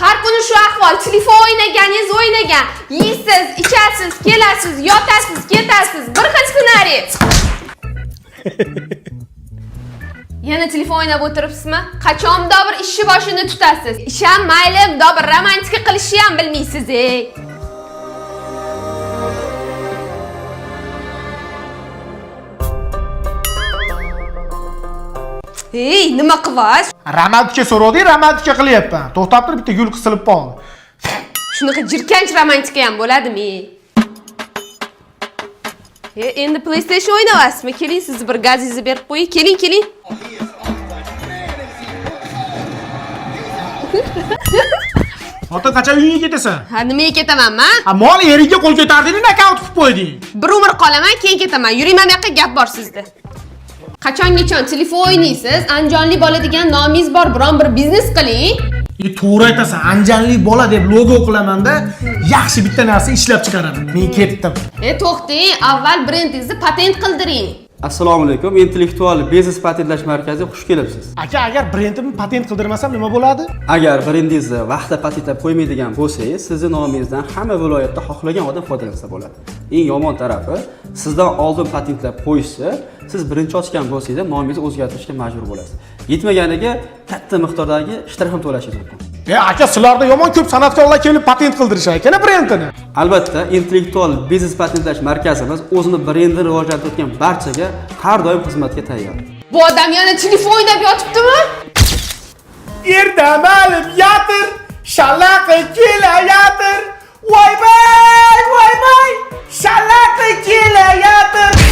Har kuni shu ahvol. Telefon o'ynaganingiz o'ynagan. Yeysiz, ichasiz, kelasiz, yotasiz, ketasiz. Bir xil ssenariy. Yana telefon o'ynab o'tiribsizmi? Qachonda bir ishni boshini tutasiz. Ish ham mayli, bunday bir romantika qilishni ham bilmaysiz, ey. Hey, nima qilyapsiz? Romantika so'rovdi, romantika qilyapman. To'xtab turib bitta gul qisilib qoldi. Shunaqa jirkanch romantika ham bo'ladimi? Endi PlayStation o'ynayapsizmi? Keling, sizni bir gazingizni berib qo'ying. Keling. Xotin qachon uyga ketasan? Ha, nimaga ketamanmi? Ha, mol eriga qo'l ko'tarding, nakavt qilib qo'yding. Bir umr qolaman, keyin ketaman. Yuring, mana bu yoqqa gap bor sizda. Qachongacha telefon o'ynaysiz? Anjonli bola degan nomingiz bor, biron bir biznes qiling. To'g'ri aytasan, anjanli bola deb logo qilaman-da, yaxshi bitta narsa ishlab chiqaraman. Men ketdim. To'xting, avval brendingizni patent qildiring. Assalomu alaykum. Intellektual biznes patentlash markaziga xush kelibsiz. Aka, agar brendimni patent qildirmasam nima bo'ladi? Agar brendingizni vaqtida patentlab qo'ymaydigan bo'lsangiz, sizning nomingizdan hamma viloyatda xohlagan odam foydalansa bo'ladi. Eng yomon tarafi, sizdan oldin patentlab qo'yishsa, siz birinchi ochgan bo'lsangiz ham nomingizni o'zgartirishga majbur bo'lasiz. Yetmaganiga katta miqdordagi shtrix to'lashingiz mumkin. Aka, sizlarda yomon ko'p san'atkorlar kelib patent qildirishar ekan brendini. Albatta, intellektual biznes patentlash markazimiz o'zini brendini rivojlantirayotgan barchaga har doim xizmatga tayyor. Bu odam yana telefon o'ynab yotibdimi? Erdamalib yotir, shalaqi kelayotir. Voy bay, shalaqi kelayotir.